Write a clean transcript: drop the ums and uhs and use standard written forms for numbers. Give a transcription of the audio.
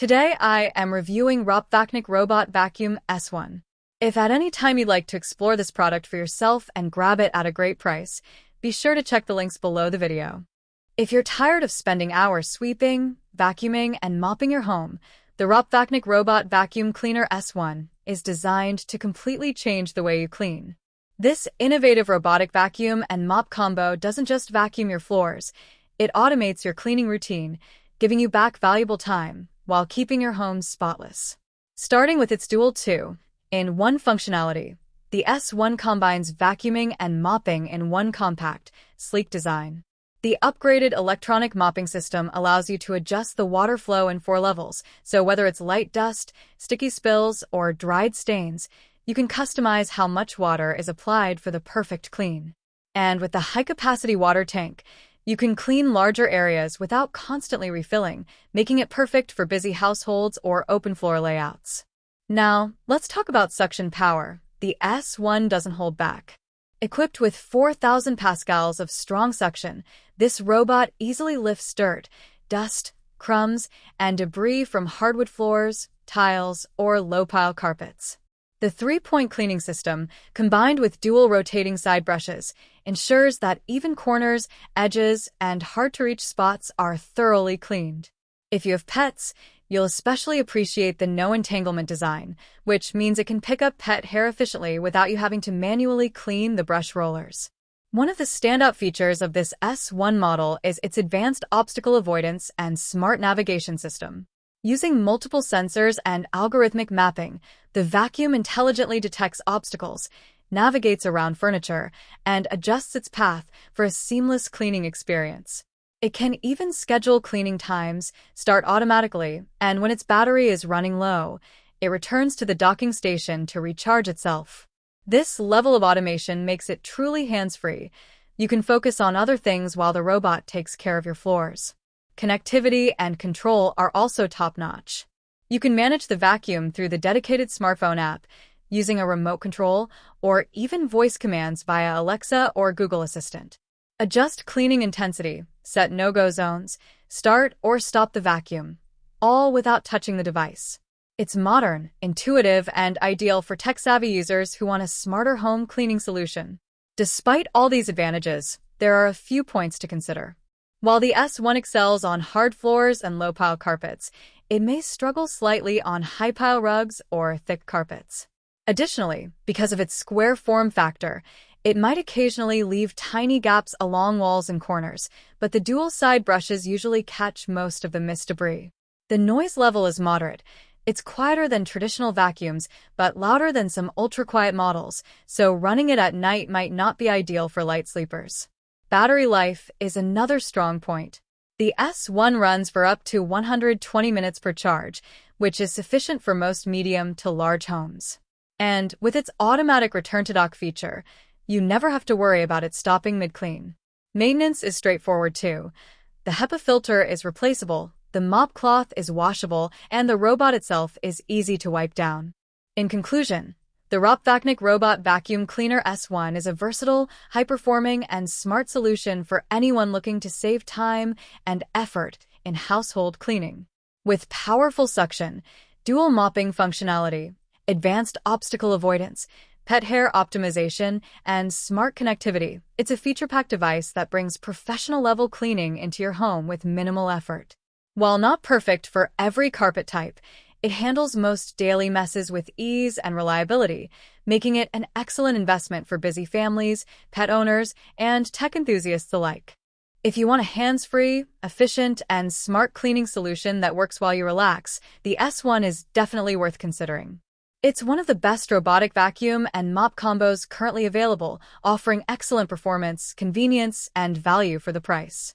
Today I am reviewing ROPVACNIC Robot Vacuum S1. If at any time you'd like to explore this product for yourself and grab it at a great price, be sure to check the links below the video. If you're tired of spending hours sweeping, vacuuming, and mopping your home, the ROPVACNIC Robot Vacuum Cleaner S1 is designed to completely change the way you clean. This innovative robotic vacuum and mop combo doesn't just vacuum your floors, it automates your cleaning routine, giving you back valuable time while keeping your home spotless. Starting with its dual 2-in-1 functionality, the S1 combines vacuuming and mopping in one compact, sleek design. The upgraded electronic mopping system allows you to adjust the water flow in 4 levels, so whether it's light dust, sticky spills, or dried stains, you can customize how much water is applied for the perfect clean. And with the high-capacity water tank, you can clean larger areas without constantly refilling, making it perfect for busy households or open floor layouts. Now, let's talk about suction power. The S1 doesn't hold back. Equipped with 4,000 pascals of strong suction, this robot easily lifts dirt, dust, crumbs, and debris from hardwood floors, tiles, or low-pile carpets. The 3-point cleaning system, combined with dual rotating side brushes, ensures that even corners, edges, and hard-to-reach spots are thoroughly cleaned. If you have pets, you'll especially appreciate the no-entanglement design, which means it can pick up pet hair efficiently without you having to manually clean the brush rollers. One of the standout features of this S1 model is its advanced obstacle avoidance and smart navigation system. Using multiple sensors and algorithmic mapping, the vacuum intelligently detects obstacles, navigates around furniture, and adjusts its path for a seamless cleaning experience. It can even schedule cleaning times, start automatically, and when its battery is running low, it returns to the docking station to recharge itself. This level of automation makes it truly hands-free. You can focus on other things while the robot takes care of your floors. Connectivity and control are also top-notch. You can manage the vacuum through the dedicated smartphone app, using a remote control, or even voice commands via Alexa or Google Assistant. Adjust cleaning intensity, set no-go zones, start or stop the vacuum, all without touching the device. It's modern, intuitive, and ideal for tech-savvy users who want a smarter home cleaning solution. Despite all these advantages, there are a few points to consider. While the S1 excels on hard floors and low-pile carpets, it may struggle slightly on high-pile rugs or thick carpets. Additionally, because of its square form factor, it might occasionally leave tiny gaps along walls and corners, but the dual side brushes usually catch most of the mist debris. The noise level is moderate. It's quieter than traditional vacuums, but louder than some ultra-quiet models, so running it at night might not be ideal for light sleepers. Battery life is another strong point. The S1 runs for up to 120 minutes per charge, which is sufficient for most medium to large homes. And with its automatic return-to-dock feature, you never have to worry about it stopping mid-clean. Maintenance is straightforward too. The HEPA filter is replaceable, the mop cloth is washable, and the robot itself is easy to wipe down. In conclusion, the ROPVACNIC Robot Vacuum Cleaner S1 is a versatile, high-performing, and smart solution for anyone looking to save time and effort in household cleaning. With powerful suction, dual mopping functionality, advanced obstacle avoidance, pet hair optimization, and smart connectivity, it's a feature-packed device that brings professional-level cleaning into your home with minimal effort. While not perfect for every carpet type, it handles most daily messes with ease and reliability, making it an excellent investment for busy families, pet owners, and tech enthusiasts alike. If you want a hands-free, efficient, and smart cleaning solution that works while you relax, the S1 is definitely worth considering. It's one of the best robotic vacuum and mop combos currently available, offering excellent performance, convenience, and value for the price.